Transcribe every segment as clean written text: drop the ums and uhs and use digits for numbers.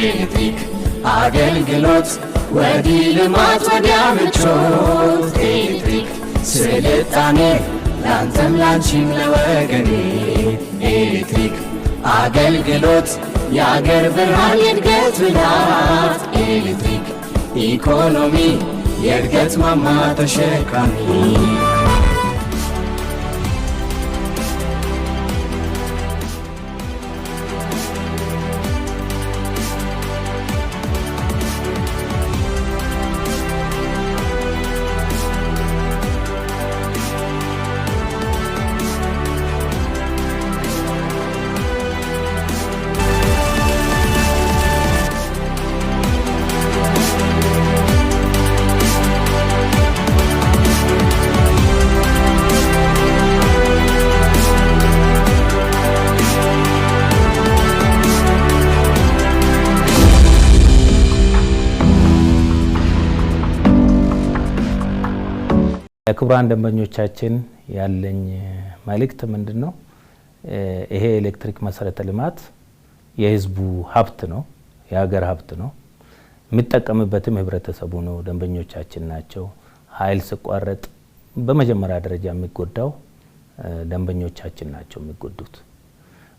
ኤሌክትሪክ አገልግሎት ወዲህ ልማት ወዲያ ምቾት ኤሌክትሪክ ስልጣኔ ላንተም ላንቺም ለወገኔ ኤሌክትሪክ አገልግሎት የአገር ብርሃን የእድገት ብላት ኤሌክትሪክ ኢኮኖሚ የእድገት ማማ ተሸካሚ ክቡራን ደንበኞቻችን ያለኝ መልእክት ምንድነው? ይሄ ኤሌክትሪክ መሰረተ ልማት የህዝቡ ሀብት ነው፣ የሀገር ሀብት ነው። የሚጠቀምበትም ህብረተሰቡ ነው፣ ደንበኞቻችን ናቸው። ኃይል ሲቋረጥ በመጀመሪያ ደረጃ የሚጎዳው ደንበኞቻችን ናቸው የሚጎዱት።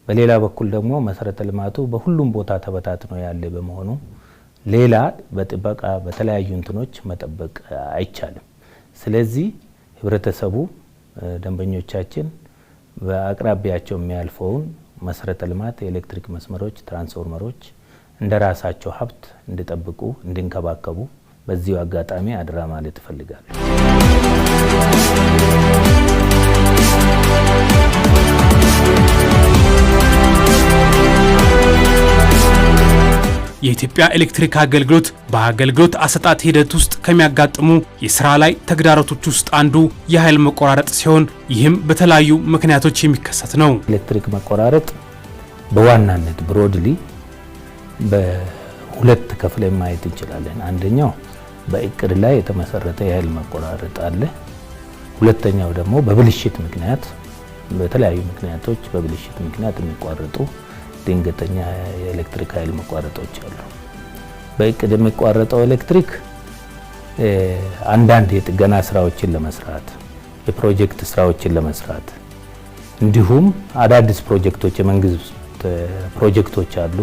በሌላ በኩል ደግሞ መሰረተ ልማቱ በሁሉም ቦታ ተበታትኖ ያለ በመሆኑ ሌላ በጥበቃ በተለያዩ እንትኖች መጠበቅ አይቻልም። ስለዚህ ህብረተሰቡ ደንበኞቻችን በአቅራቢያቸው የሚያልፈውን መሰረተ ልማት የኤሌክትሪክ መስመሮች፣ ትራንስፎርመሮች እንደራሳቸው ሀብት እንዲጠብቁ እንዲንከባከቡ በዚሁ አጋጣሚ አድራ ማለት እፈልጋለሁ። የኢትዮጵያ ኤሌክትሪክ አገልግሎት በአገልግሎት አሰጣጥ ሂደት ውስጥ ከሚያጋጥሙ የሥራ ላይ ተግዳሮቶች ውስጥ አንዱ የኃይል መቆራረጥ ሲሆን ይህም በተለያዩ ምክንያቶች የሚከሰት ነው። ኤሌክትሪክ መቆራረጥ በዋናነት ብሮድሊ በሁለት ከፍለን ማየት እንችላለን። አንደኛው በእቅድ ላይ የተመሰረተ የኃይል መቆራረጥ አለ። ሁለተኛው ደግሞ በብልሽት ምክንያት በተለያዩ ምክንያቶች በብልሽት ምክንያት የሚቋረጡ ድንገተኛ የኤሌክትሪክ ኃይል መቋረጦች አሉ። በእቅድ የሚቋረጠው ኤሌክትሪክ አንዳንድ የጥገና ስራዎችን ለመስራት የፕሮጀክት ስራዎችን ለመስራት እንዲሁም አዳዲስ ፕሮጀክቶች የመንግስት ፕሮጀክቶች አሉ።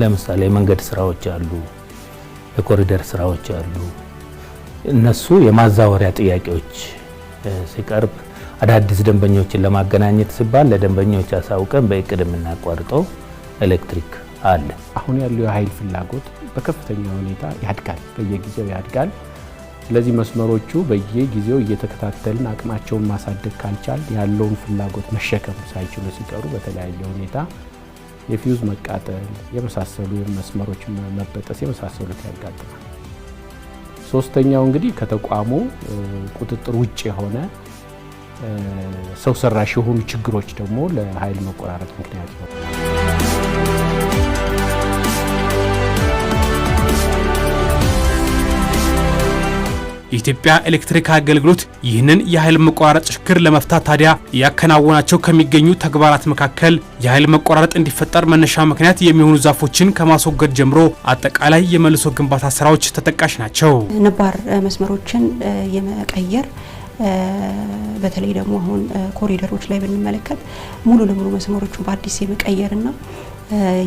ለምሳሌ የመንገድ ስራዎች አሉ፣ የኮሪደር ስራዎች አሉ። እነሱ የማዛወሪያ ጥያቄዎች ሲቀርብ አዳዲስ ደንበኞችን ለማገናኘት ሲባል ለደንበኞች አሳውቀን በእቅድ የምናቋርጠው ኤሌክትሪክ አለ። አሁን ያለው የኃይል ፍላጎት በከፍተኛ ሁኔታ ያድጋል፣ በየጊዜው ያድጋል። ስለዚህ መስመሮቹ በየጊዜው እየተከታተልን አቅማቸውን ማሳደግ ካልቻል ያለውን ፍላጎት መሸከም ሳይችሉ ሲቀሩ በተለያየ ሁኔታ የፊውዝ መቃጠል የመሳሰሉ መስመሮች መበጠስ የመሳሰሉት ያጋጥማል። ሶስተኛው እንግዲህ ከተቋሙ ቁጥጥር ውጭ የሆነ ሰው ሰራሽ የሆኑ ችግሮች ደግሞ ለኃይል መቆራረጥ ምክንያት ነው። የኢትዮጵያ ኤሌክትሪክ አገልግሎት ይህንን የኃይል መቆራረጥ ችግር ለመፍታት ታዲያ ያከናወናቸው ከሚገኙ ተግባራት መካከል የኃይል መቆራረጥ እንዲፈጠር መነሻ ምክንያት የሚሆኑ ዛፎችን ከማስወገድ ጀምሮ አጠቃላይ የመልሶ ግንባታ ስራዎች ተጠቃሽ ናቸው። ነባር መስመሮችን የመቀየር በተለይ ደግሞ አሁን ኮሪደሮች ላይ ብንመለከት ሙሉ ለሙሉ መስመሮቹን በአዲስ የመቀየርና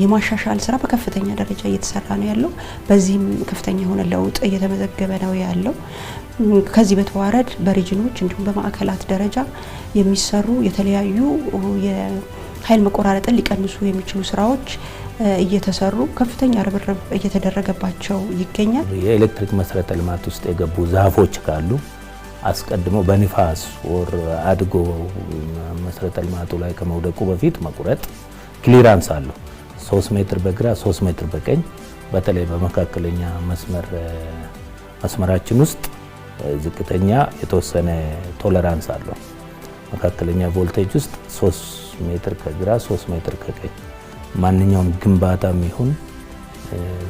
የማሻሻል ስራ በከፍተኛ ደረጃ እየተሰራ ነው ያለው። በዚህም ከፍተኛ የሆነ ለውጥ እየተመዘገበ ነው ያለው። ከዚህ በተዋረድ በሪጅኖች እንዲሁም በማዕከላት ደረጃ የሚሰሩ የተለያዩ የኃይል መቆራረጥን ሊቀንሱ የሚችሉ ስራዎች እየተሰሩ ከፍተኛ ርብርብ እየተደረገባቸው ይገኛል። የኤሌክትሪክ መሰረተ ልማት ውስጥ የገቡ ዛፎች ካሉ አስቀድሞ በንፋስ ወር አድጎ መሰረተ ልማቱ ላይ ከመውደቁ በፊት መቁረጥ ክሊራንስ አለው። 3 ሜትር በግራ 3 ሜትር በቀኝ በተለይ በመካከለኛ መስመራችን ውስጥ ዝቅተኛ የተወሰነ ቶለራንስ አለው። መካከለኛ ቮልቴጅ ውስጥ 3 ሜትር ከግራ 3 ሜትር ከቀኝ ማንኛውም ግንባታም ይሁን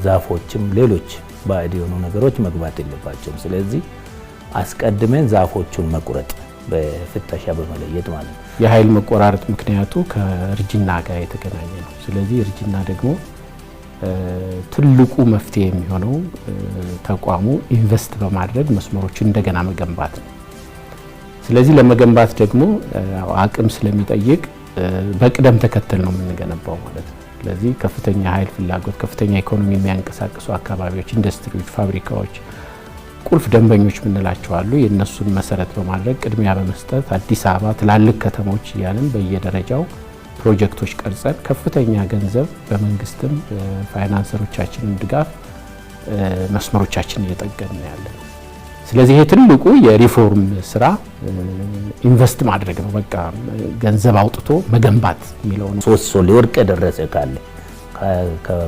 ዛፎችም ሌሎች ባዕድ የሆኑ ነገሮች መግባት የለባቸውም። ስለዚህ አስቀድመን ዛፎቹን መቁረጥ በፍተሻ በመለየት ማለት ነው። የኃይል መቆራረጥ ምክንያቱ ከእርጅና ጋር የተገናኘ ነው። ስለዚህ እርጅና ደግሞ ትልቁ መፍትሄ የሚሆነው ተቋሙ ኢንቨስት በማድረግ መስመሮችን እንደገና መገንባት ነው። ስለዚህ ለመገንባት ደግሞ አቅም ስለሚጠይቅ በቅደም ተከተል ነው የምንገነባው ማለት ነው። ስለዚህ ከፍተኛ ኃይል ፍላጎት፣ ከፍተኛ ኢኮኖሚ የሚያንቀሳቅሱ አካባቢዎች፣ ኢንዱስትሪዎች፣ ፋብሪካዎች፣ ቁልፍ ደንበኞች ምንላቸው አሉ። የነሱን መሰረት በማድረግ ቅድሚያ በመስጠት አዲስ አበባ፣ ትላልቅ ከተሞች እያልን በየደረጃው ፕሮጀክቶች ቀርጸን ከፍተኛ ገንዘብ በመንግስትም ፋይናንሰሮቻችንን ድጋፍ መስመሮቻችንን እየጠገንን ያለን። ስለዚህ ይሄ ትልቁ የሪፎርም ስራ ኢንቨስት ማድረግ ነው። በቃ ገንዘብ አውጥቶ መገንባት የሚለው ነው። ሶስት ሊወርቅ የደረሰ ካለ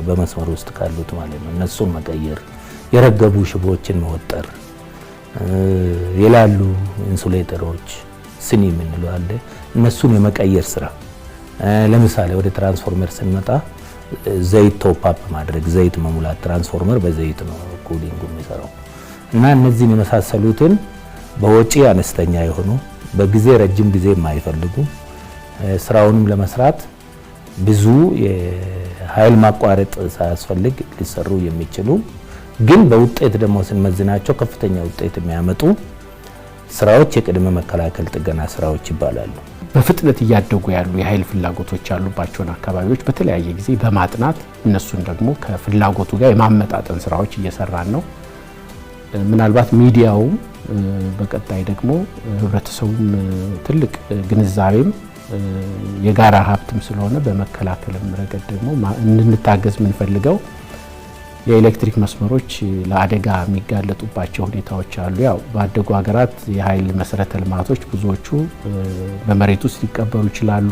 በመስመር ውስጥ ካሉት ማለት ነው እነሱን መቀየር፣ የረገቡ ሽቦችን መወጠር፣ የላሉ ኢንሱሌተሮች ስኒ የምንለው አለ እነሱን የመቀየር ስራ። ለምሳሌ ወደ ትራንስፎርመር ስንመጣ ዘይት ቶፕ አፕ ማድረግ፣ ዘይት መሙላት። ትራንስፎርመር በዘይት ነው ኩሊንግ የሚሰራው እና እነዚህን የመሳሰሉትን በወጪ አነስተኛ የሆኑ በጊዜ ረጅም ጊዜ የማይፈልጉ ስራውንም ለመስራት ብዙ የኃይል ማቋረጥ ሳያስፈልግ ሊሰሩ የሚችሉ ግን በውጤት ደግሞ ስንመዝናቸው ከፍተኛ ውጤት የሚያመጡ ስራዎች የቅድመ መከላከል ጥገና ስራዎች ይባላሉ። በፍጥነት እያደጉ ያሉ የኃይል ፍላጎቶች ያሉባቸውን አካባቢዎች በተለያየ ጊዜ በማጥናት እነሱን ደግሞ ከፍላጎቱ ጋር የማመጣጠን ስራዎች እየሰራን ነው። ምናልባት ሚዲያውም በቀጣይ ደግሞ ህብረተሰቡም ትልቅ ግንዛቤም የጋራ ሀብትም ስለሆነ በመከላከልም ረገድ ደግሞ እንድንታገዝ የምንፈልገው የኤሌክትሪክ መስመሮች ለአደጋ የሚጋለጡባቸው ሁኔታዎች አሉ። ያው ባደጉ ሀገራት የኃይል መሰረተ ልማቶች ብዙዎቹ በመሬት ውስጥ ሊቀበሩ ይችላሉ።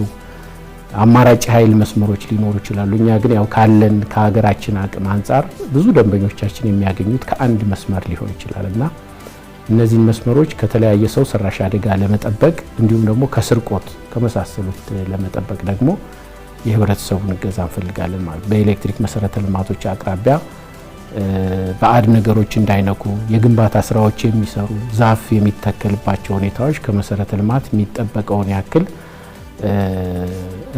አማራጭ ኃይል መስመሮች ሊኖሩ ይችላሉ። እኛ ግን ያው ካለን ከሀገራችን አቅም አንጻር ብዙ ደንበኞቻችን የሚያገኙት ከአንድ መስመር ሊሆን ይችላልና እነዚህን መስመሮች ከተለያየ ሰው ሰራሽ አደጋ ለመጠበቅ እንዲሁም ደግሞ ከስርቆት ከመሳሰሉት ለመጠበቅ ደግሞ የህብረተሰቡን እገዛ እንፈልጋለን ማለት። በኤሌክትሪክ መሰረተ ልማቶች አቅራቢያ ባዕድ ነገሮች እንዳይነኩ የግንባታ ስራዎች የሚሰሩ ዛፍ የሚተከልባቸው ሁኔታዎች ከመሰረተ ልማት የሚጠበቀውን ያክል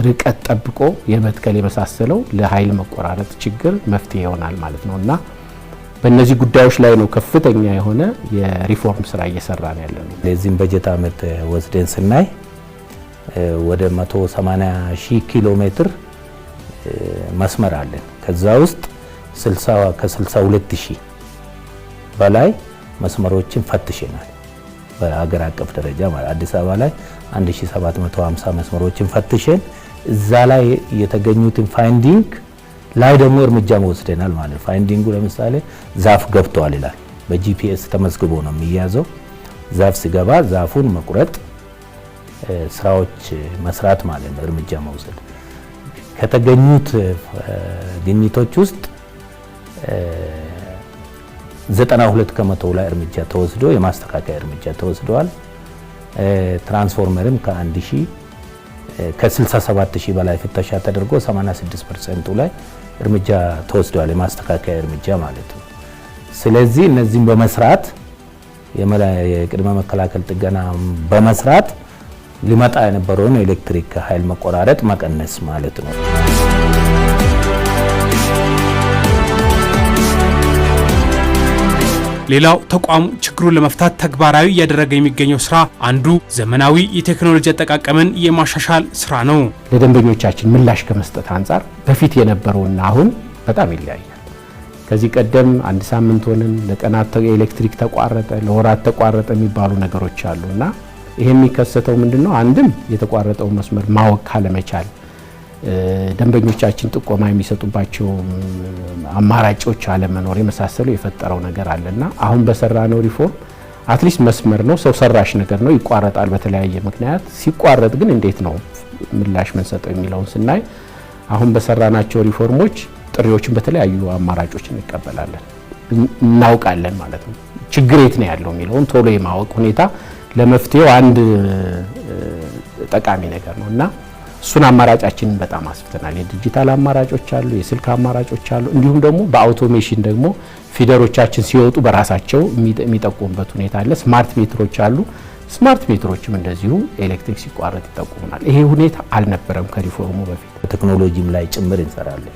ርቀት ጠብቆ የመትከል የመሳሰለው ለኃይል መቆራረጥ ችግር መፍትሄ ይሆናል ማለት ነውና በእነዚህ ጉዳዮች ላይ ነው ከፍተኛ የሆነ የሪፎርም ስራ እየሰራን ያለነው። ለዚህም በጀት ዓመት ወስደን ስናይ ወደ 180,000 ኪሎ ሜትር መስመር አለን። ከዛ ውስጥ ከ62,000 በላይ መስመሮችን ፈትሸናል። በአገር አቀፍ ደረጃ ማለት አዲስ አበባ ላይ 1750 መስመሮችን ፈትሸን እዛ ላይ የተገኙትን ፋይንዲንግ ላይ ደግሞ እርምጃ ወስደናል ማለት። ፋይንዲንጉ ለምሳሌ ዛፍ ገብቷል ይላል። በጂፒኤስ ተመዝግቦ ነው የሚያዘው። ዛፍ ሲገባ ዛፉን መቁረጥ ስራዎች መስራት ማለት ነው፣ እርምጃ መውሰድ። ከተገኙት ግኝቶች ውስጥ 92 ከመቶ ላይ እርምጃ ተወስዶ የማስተካከያ እርምጃ ተወስደዋል። ትራንስፎርመርም ከ67,000 በላይ ፍተሻ ተደርጎ 86% ላይ እርምጃ ተወስደዋል፣ የማስተካከያ እርምጃ ማለት ነው። ስለዚህ እነዚህም በመስራት የቅድመ መከላከል ጥገና በመስራት ሊመጣ የነበረውን ኤሌክትሪክ ኃይል መቆራረጥ መቀነስ ማለት ነው። ሌላው ተቋሙ ችግሩን ለመፍታት ተግባራዊ እያደረገ የሚገኘው ስራ አንዱ ዘመናዊ የቴክኖሎጂ አጠቃቀምን የማሻሻል ስራ ነው። ለደንበኞቻችን ምላሽ ከመስጠት አንጻር በፊት የነበረውና አሁን በጣም ይለያያል። ከዚህ ቀደም አንድ ሳምንት ሆነን ለቀናት ኤሌክትሪክ ተቋረጠ፣ ለወራት ተቋረጠ የሚባሉ ነገሮች አሉና ይሄ የሚከሰተው ምንድነው? አንድም የተቋረጠው መስመር ማወቅ ካለመቻል፣ ደንበኞቻችን ጥቆማ የሚሰጡባቸው አማራጮች አለመኖር የመሳሰለው የፈጠረው ነገር አለና አሁን በሰራነው ሪፎርም አትሊስት መስመር ነው፣ ሰው ሰራሽ ነገር ነው፣ ይቋረጣል በተለያየ ምክንያት። ሲቋረጥ ግን እንዴት ነው ምላሽ ምንሰጠው የሚለውን ስናይ አሁን በሰራናቸው ሪፎርሞች ጥሪዎችን በተለያዩ አማራጮች እንቀበላለን፣ እናውቃለን ማለት ነው። ችግር የት ነው ያለው የሚለውን ቶሎ የማወቅ ሁኔታ ለመፍትሄው አንድ ጠቃሚ ነገር ነውና እሱን አማራጫችንን በጣም አስፍተናል። የዲጂታል አማራጮች አሉ፣ የስልክ አማራጮች አሉ። እንዲሁም ደግሞ በአውቶሜሽን ደግሞ ፊደሮቻችን ሲወጡ በራሳቸው የሚጠቁሙበት ሁኔታ አለ። ስማርት ሜትሮች አሉ። ስማርት ሜትሮችም እንደዚሁ ኤሌክትሪክ ሲቋረጥ ይጠቁሙናል። ይሄ ሁኔታ አልነበረም ከሪፎርሙ በፊት። ቴክኖሎጂም ላይ ጭምር እንሰራለን።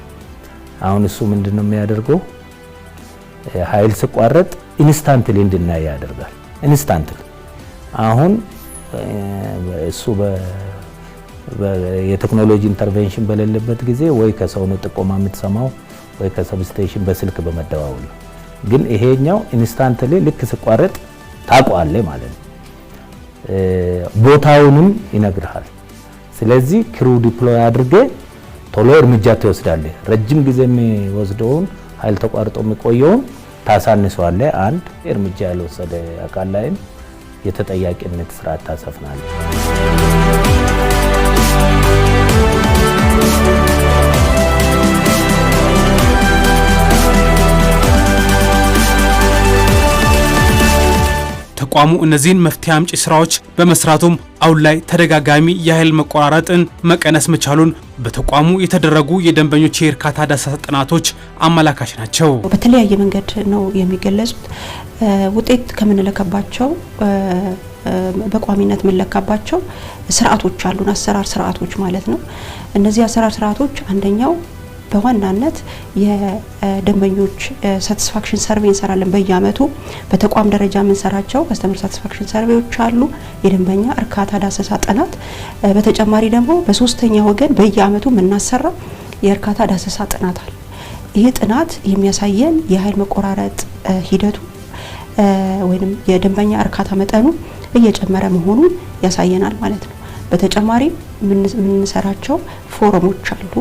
አሁን እሱ ምንድነው የሚያደርገው? ኃይል ሲቋረጥ ኢንስታንትሊ እንድናይ ያደርጋል። ኢንስታንትሊ አሁን እሱ የቴክኖሎጂ ኢንተርቬንሽን በሌለበት ጊዜ ወይ ከሰው ነው ጥቆማ የምትሰማው ወይ ከሰብስቴሽን በስልክ በመደዋወል ነው። ግን ይሄኛው ኢንስታንትሊ ልክ ሲቋረጥ ታውቀዋለህ ማለት ነው። ቦታውንም ይነግርሃል። ስለዚህ ክሩ ዲፕሎይ አድርገ ቶሎ እርምጃ ትወስዳለህ። ረጅም ጊዜ የሚወስደውን ኃይል ተቋርጦ የሚቆየውን ታሳንሰዋለህ። አንድ እርምጃ ያልወሰደ አካል ላይም የተጠያቂነት ስርዓት ታሰፍናለህ። ተቋሙ እነዚህን መፍትሄ አምጪ ስራዎች በመስራቱም አሁን ላይ ተደጋጋሚ የኃይል መቆራረጥን መቀነስ መቻሉን በተቋሙ የተደረጉ የደንበኞች የእርካታ ዳሰሳ ጥናቶች አመላካች ናቸው። በተለያየ መንገድ ነው የሚገለጹት። ውጤት ከምንለካባቸው በቋሚነት የምንለካባቸው ስርዓቶች አሉን፣ አሰራር ስርዓቶች ማለት ነው። እነዚህ አሰራር ስርዓቶች አንደኛው በዋናነት የደንበኞች ሳቲስፋክሽን ሰርቬይ እንሰራለን። በየአመቱ በተቋም ደረጃ የምንሰራቸው ከስተመር ሳቲስፋክሽን ሰርቬዮች አሉ፣ የደንበኛ እርካታ ዳሰሳ ጥናት። በተጨማሪ ደግሞ በሶስተኛ ወገን በየአመቱ የምናሰራ የእርካታ ዳሰሳ ጥናት አለ። ይህ ጥናት የሚያሳየን የኃይል መቆራረጥ ሂደቱ ወይም የደንበኛ እርካታ መጠኑ እየጨመረ መሆኑን ያሳየናል ማለት ነው። በተጨማሪ የምንሰራቸው ፎረሞች አሉ።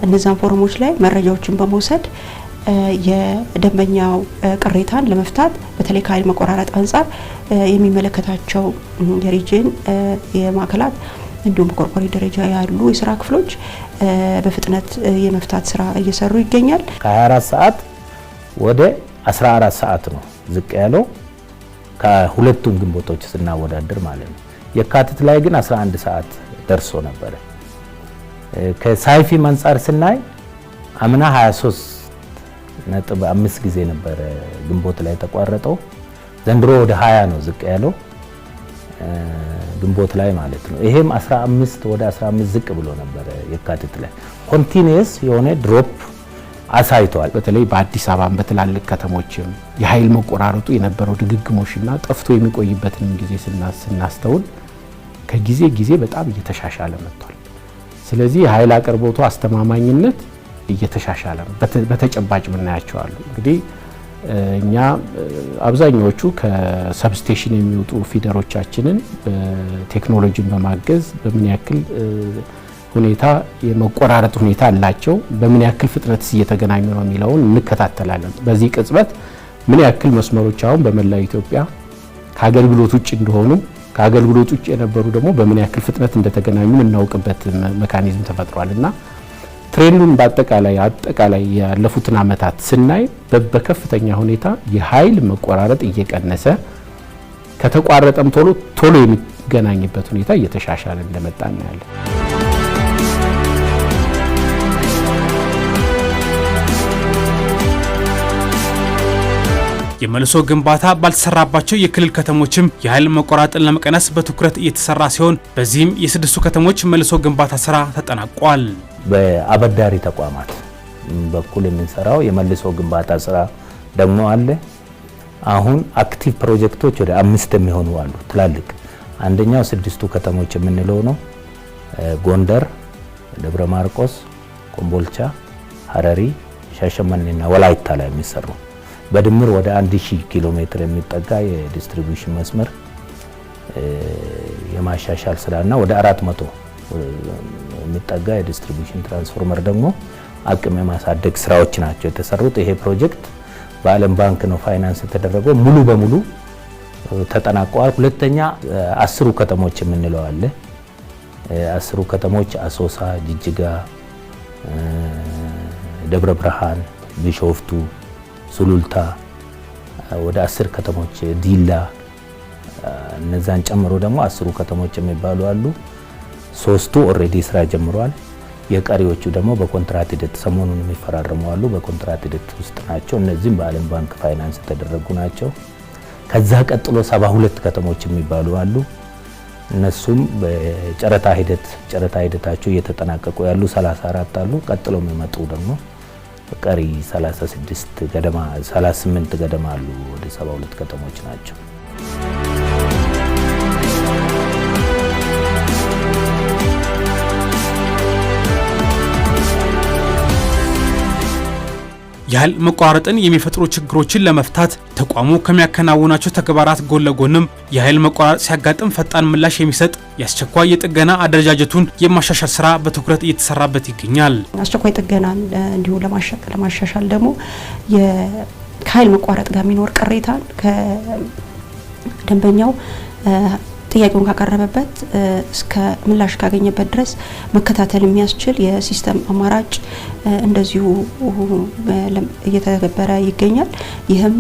እነዛን ፎረሞች ላይ መረጃዎችን በመውሰድ የደንበኛው ቅሬታን ለመፍታት በተለይ ከኃይል መቆራረጥ አንጻር የሚመለከታቸው የሪጅን የማዕከላት እንዲሁም በኮርፖሬት ደረጃ ያሉ የስራ ክፍሎች በፍጥነት የመፍታት ስራ እየሰሩ ይገኛል። ከ24 ሰዓት ወደ 14 ሰዓት ነው ዝቅ ያለው ከሁለቱም ግንቦቶች ስናወዳደር ማለት ነው። የካቲት ላይ ግን 11 ሰዓት ደርሶ ነበር። ከሳይፊ አንጻር ስናይ አምና 23.5 ጊዜ ነበር ግንቦት ላይ ተቋረጠው። ዘንድሮ ወደ 20 ነው ዝቅ ያለው ግንቦት ላይ ማለት ነው። ይሄም 15 ወደ 15 ዝቅ ብሎ ነበር የካቲት ላይ። ኮንቲኒየስ የሆነ ድሮፕ አሳይቷል። በተለይ በአዲስ አበባ በትላልቅ ከተሞችም የኃይል መቆራረጡ የነበረው ድግግሞሽና ጠፍቶ የሚቆይበትን ጊዜ ስናስተውል ከጊዜ ጊዜ በጣም እየተሻሻለ መጥቷል። ስለዚህ የኃይል አቅርቦቱ አስተማማኝነት እየተሻሻለ ነው። በተጨባጭ ምናያቸው አሉ። እንግዲህ እኛ አብዛኛዎቹ ከሰብስቴሽን የሚወጡ ፊደሮቻችንን ቴክኖሎጂን በማገዝ በምን ያክል ሁኔታ የመቆራረጥ ሁኔታ አላቸው፣ በምን ያክል ፍጥነት እየተገናኙ ነው የሚለውን እንከታተላለን። በዚህ ቅጽበት ምን ያክል መስመሮች አሁን በመላ ኢትዮጵያ ከአገልግሎት ውጭ እንደሆኑ ከአገልግሎት ውጭ የነበሩ ደግሞ በምን ያክል ፍጥነት እንደተገናኙ እናውቅበት ሜካኒዝም ተፈጥሯልና ትሬንዱን በአጠቃላይ ያለፉትን አመታት ስናይ በከፍተኛ ሁኔታ የኃይል መቆራረጥ እየቀነሰ ከተቋረጠም ቶሎ የሚገናኝበት ሁኔታ እየተሻሻለ እንደመጣ እናያለን። የመልሶ ግንባታ ባልተሰራባቸው የክልል ከተሞችም የኃይል መቆራረጥን ለመቀነስ በትኩረት እየተሰራ ሲሆን በዚህም የስድስቱ ከተሞች መልሶ ግንባታ ስራ ተጠናቋል። በአበዳሪ ተቋማት በኩል የምንሰራው የመልሶ ግንባታ ስራ ደግሞ አለ። አሁን አክቲቭ ፕሮጀክቶች ወደ 5 የሚሆኑ አሉ ትላልቅ። አንደኛው ስድስቱ ከተሞች የምንለው ነው። ጎንደር፣ ደብረ ማርቆስ፣ ኮምቦልቻ፣ ሀረሪ፣ ሻሸመኔና ወላይታ ላይ የሚሰሩ በድምር ወደ 1000 ኪሎ ሜትር የሚጠጋ የዲስትሪቢዩሽን መስመር የማሻሻል ስራና ወደ 400 የሚጠጋ የዲስትሪቢዩሽን ትራንስፎርመር ደግሞ አቅም የማሳደግ ስራዎች ናቸው የተሰሩት። ይሄ ፕሮጀክት በዓለም ባንክ ነው ፋይናንስ የተደረገው፣ ሙሉ በሙሉ ተጠናቀዋል። ሁለተኛ 10 ከተሞች የምንለው አለ። 10 ከተሞች አሶሳ፣ ጅጅጋ፣ ደብረ ብርሃን፣ ቢሾፍቱ፣ ሱሉልታ ወደ 10 ከተሞች ዲላ፣ እነዛን ጨምሮ ደግሞ 10 ከተሞች የሚባሉ አሉ። 3ቱ ኦልሬዲ ስራ ጀምረዋል። የቀሪዎቹ ደግሞ በኮንትራት ሂደት ሰሞኑን የሚፈራረሙ አሉ። በኮንትራት ሂደት ውስጥ ናቸው። እነዚህም በዓለም ባንክ ፋይናንስ የተደረጉ ናቸው። ከዛ ቀጥሎ 72 ከተሞች የሚባሉ አሉ። እነሱም በጨረታ ሂደታቸው እየተጠናቀቁ ያሉ 34 አሉ። ቀጥሎ የሚመጡ ደግሞ ቀሪ 36 ገደማ 38 ገደማ አሉ። ወደ 72 ከተሞች ናቸው። የኃይል መቋረጥን የሚፈጥሩ ችግሮችን ለመፍታት ተቋሙ ከሚያከናውናቸው ተግባራት ጎን ለጎንም የኃይል መቋረጥ ሲያጋጥም ፈጣን ምላሽ የሚሰጥ የአስቸኳይ የጥገና አደረጃጀቱን የማሻሻል ስራ በትኩረት እየተሰራበት ይገኛል። አስቸኳይ ጥገናን እንዲሁ ለማሻሻል ደግሞ ከኃይል መቋረጥ ጋር የሚኖር ቅሬታን ከደንበኛው ጥያቄውን ካቀረበበት እስከ ምላሽ ካገኘበት ድረስ መከታተል የሚያስችል የሲስተም አማራጭ እንደዚሁ እየተገበረ ይገኛል። ይህም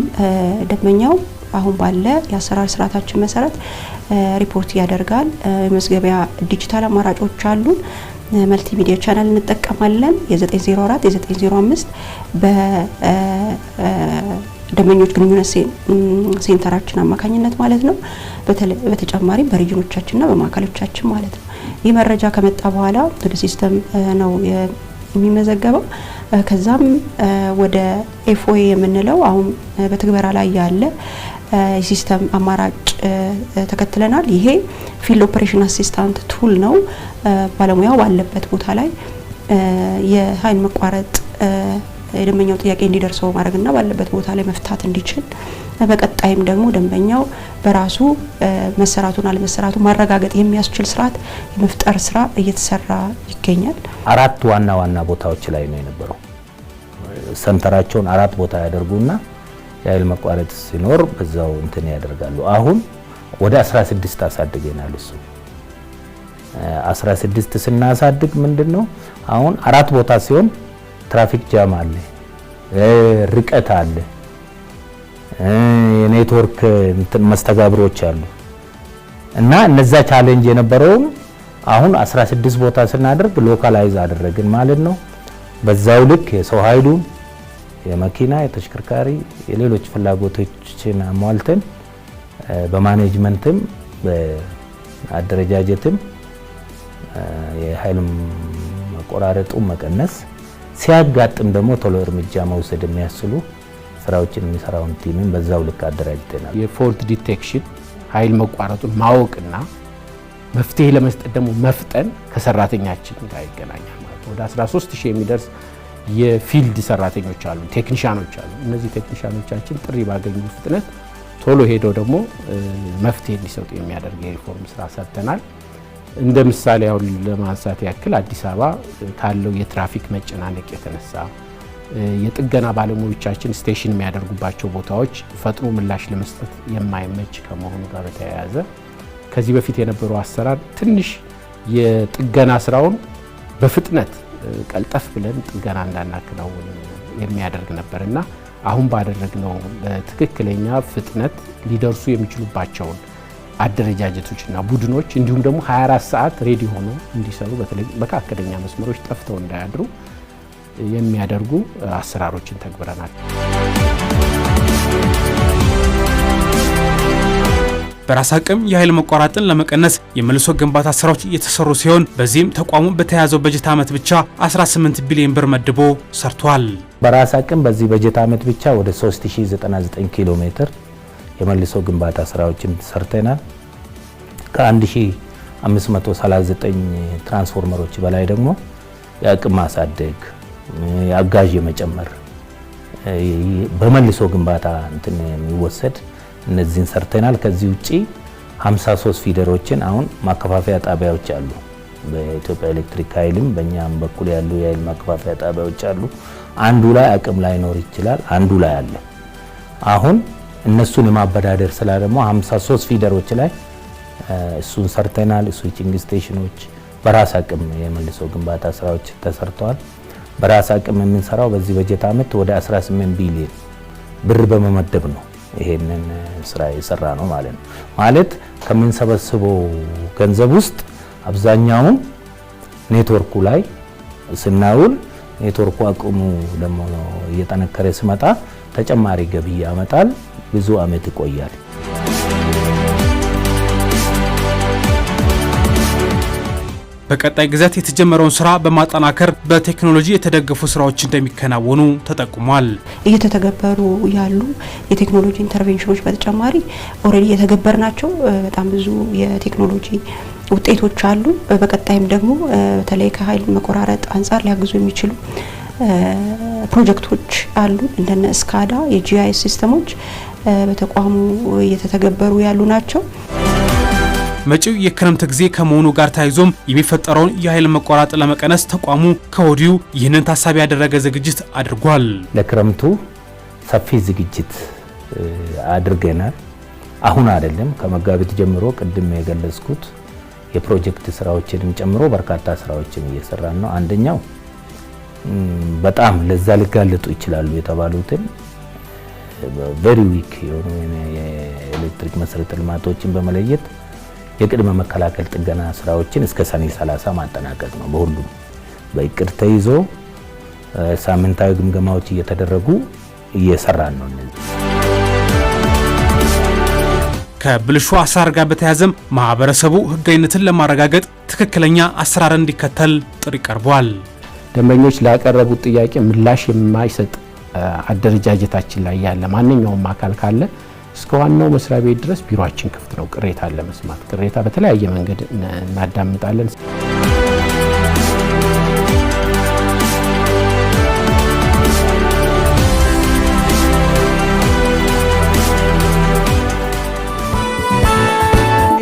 ደንበኛው አሁን ባለ የአሰራር ስርዓታችን መሰረት ሪፖርት ያደርጋል። የመዝገቢያ ዲጂታል አማራጮች አሉ። መልቲሚዲያ ቻናል እንጠቀማለን። የ904 የ905 ደንበኞች ግንኙነት ሴንተራችን አማካኝነት ማለት ነው። በተጨማሪም በሪጅኖቻችንና በማዕከሎቻችን ማለት ነው። ይህ መረጃ ከመጣ በኋላ ወደ ሲስተም ነው የሚመዘገበው። ከዛም ወደ ኤፍኦኤ የምንለው አሁን በትግበራ ላይ ያለ የሲስተም አማራጭ ተከትለናል። ይሄ ፊልድ ኦፕሬሽን አሲስታንት ቱል ነው። ባለሙያው ባለበት ቦታ ላይ የኃይል መቋረጥ የደንበኛው ጥያቄ እንዲደርሰው ማድረግና ባለበት ቦታ ላይ መፍታት እንዲችል፣ በቀጣይም ደግሞ ደንበኛው በራሱ መሰራቱን አለመሰራቱን ማረጋገጥ የሚያስችል ስርዓት የመፍጠር ስራ እየተሰራ ይገኛል። 4 ዋና ቦታዎች ላይ ነው የነበረው። ሰንተራቸውን 4 ቦታ ያደርጉና የኃይል መቋረጥ ሲኖር በዛው እንትን ያደርጋሉ። አሁን ወደ 16 አሳድገናል። እሱ 16 ስናሳድግ ምንድነው አሁን 4 ቦታ ሲሆን ትራፊክ ጃም አለ፣ ርቀት አለ፣ የኔትወርክ መስተጋብሮች አሉ እና እነዛ ቻሌንጅ የነበረውም አሁን 16 ቦታ ስናደርግ ሎካላይዝ አደረግን ማለት ነው። በዛው ልክ የሰው ኃይሉን የመኪና የተሽከርካሪ የሌሎች ፍላጎቶችን አሟልተን በማኔጅመንትም በአደረጃጀትም የኃይል መቆራረጡ መቀነስ ሲያጋጥም ደግሞ ቶሎ እርምጃ መውሰድ የሚያስችሉ ስራዎችን የሚሰራውን ቲምን በዛው ልክ አደራጅተናል። የፎልት ዲቴክሽን ኃይል መቋረጡን ማወቅና መፍትሄ ለመስጠት ደግሞ መፍጠን ከሰራተኛችን ጋር ይገናኛል ማለት ነው። ወደ 13000 የሚደርስ የፊልድ ሰራተኞች አሉ፣ ቴክኒሻኖች አሉ። እነዚህ ቴክኒሻኖቻችን ጥሪ ባገኙ ፍጥነት ቶሎ ሄደው ደግሞ መፍትሄ እንዲሰጡ የሚያደርግ የሪፎርም ስራ ሰርተናል። እንደ ምሳሌ አሁን ለማንሳት ያክል አዲስ አበባ ካለው የትራፊክ መጨናነቅ የተነሳ የጥገና ባለሙያዎቻችን ስቴሽን የሚያደርጉባቸው ቦታዎች ፈጥኖ ምላሽ ለመስጠት የማይመች ከመሆኑ ጋር በተያያዘ ከዚህ በፊት የነበረው አሰራር ትንሽ የጥገና ስራውን በፍጥነት ቀልጠፍ ብለን ጥገና እንዳናከናውን የሚያደርግ ነበርና አሁን ባደረግነው በትክክለኛ ፍጥነት ሊደርሱ የሚችሉባቸውን አደረጃጀቶችና ቡድኖች እንዲሁም ደግሞ 24 ሰዓት ሬዲ ሆኖ እንዲሰሩ በተለይ መካከለኛ መስመሮች ጠፍተው እንዳያድሩ የሚያደርጉ አሰራሮችን ተግብረናል። በራስ አቅም የኃይል መቋረጥን ለመቀነስ የመልሶ ግንባታ ስራዎች እየተሰሩ ሲሆን በዚህም ተቋሙ በተያዘው በጀት ዓመት ብቻ 18 ቢሊዮን ብር መድቦ ሰርቷል። በራስ አቅም በዚህ በጀት ዓመት ብቻ ወደ 3099 ኪሎ ሜትር የመልሶ ግንባታ ስራዎችን ሰርተናል። ከ1539 ትራንስፎርመሮች በላይ ደግሞ የአቅም ማሳደግ የአጋዥ የመጨመር በመልሶ ግንባታ እንትን የሚወሰድ እነዚህን ሰርተናል። ከዚህ ውጪ 53 ፊደሮችን አሁን ማከፋፈያ ጣቢያዎች አሉ። በኢትዮጵያ ኤሌክትሪክ ኃይልም በእኛም በኩል ያሉ የኃይል ማከፋፈያ ጣቢያዎች አሉ። አንዱ ላይ አቅም ላይኖር ይችላል፣ አንዱ ላይ አለ። አሁን እነሱን የማበዳደር ስላ ደግሞ 53 ፊደሮች ላይ እሱን ሰርተናል። ስዊቺንግ ስቴሽኖች በራስ አቅም የመልሶ ግንባታ ስራዎች ተሰርተዋል። በራስ አቅም የምንሰራው በዚህ በጀት ዓመት ወደ 18 ቢሊዮን ብር በመመደብ ነው ይሄንን ስራ የሰራ ነው ማለት ነው። ማለት ከምንሰበስበው ገንዘብ ውስጥ አብዛኛውን ኔትወርኩ ላይ ስናውል ኔትወርኩ አቅሙ ደግሞ እየጠነከረ ሲመጣ ተጨማሪ ገቢ ያመጣል፣ ብዙ አመት ይቆያል። በቀጣይ ጊዜያት የተጀመረውን ስራ በማጠናከር በቴክኖሎጂ የተደገፉ ስራዎች እንደሚከናወኑ ተጠቁሟል። እየተተገበሩ ያሉ የቴክኖሎጂ ኢንተርቬንሽኖች በተጨማሪ ኦሬዲ የተገበርናቸው በጣም ብዙ የቴክኖሎጂ ውጤቶች አሉ። በቀጣይም ደግሞ በተለይ ከኃይል መቆራረጥ አንጻር ሊያግዙ የሚችሉ ፕሮጀክቶች አሉ። እንደነ ስካዳ የጂአይኤስ ሲስተሞች በተቋሙ እየተተገበሩ ያሉ ናቸው። መጪው የክረምት ጊዜ ከመሆኑ ጋር ተያይዞም የሚፈጠረውን የኃይል መቆራረጥ ለመቀነስ ተቋሙ ከወዲሁ ይህንን ታሳቢ ያደረገ ዝግጅት አድርጓል። ለክረምቱ ሰፊ ዝግጅት አድርገናል። አሁን አይደለም ከመጋቢት ጀምሮ ቅድም የገለጽኩት የፕሮጀክት ስራዎችንም ጨምሮ በርካታ ስራዎችን እየሰራን ነው። አንደኛው በጣም ለዛ ሊጋለጡ ይችላሉ የተባሉትን ቬሪ ዊክ የሆኑ የኤሌክትሪክ መሰረተ ልማቶችን በመለየት የቅድመ መከላከል ጥገና ስራዎችን እስከ ሰኔ 30 ማጠናቀቅ ነው። በሁሉም በእቅድ ተይዞ ሳምንታዊ ግምገማዎች እየተደረጉ እየሰራን ነው። ከብልሹ አሰራር ጋር በተያያዘም ማህበረሰቡ ህጋዊነትን ለማረጋገጥ ትክክለኛ አሰራር እንዲከተል ጥሪ ቀርቧል። ደንበኞች ላቀረቡት ጥያቄ ምላሽ የማይሰጥ አደረጃጀታችን ላይ ያለ ማንኛውም አካል ካለ እስከ ዋናው መስሪያ ቤት ድረስ ቢሮአችን ክፍት ነው። ቅሬታ ለመስማት ቅሬታ በተለያየ መንገድ እናዳምጣለን።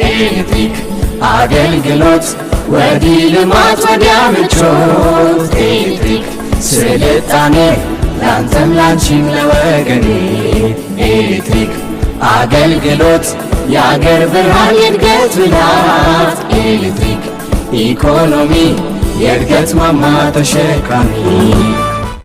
ኤሌክትሪክ አገልግሎት ወዲህ ልማት ወዲያ ምቾት ኤሌክትሪክ ስልጣኔ ላንተም ላንቺም ለወገኔ ኤሌክትሪክ አገልግሎት የአገር ብርሃን የእድገት ብላት ኤሌክትሪክ ኢኮኖሚ የእድገት ማማ ተሸካሚ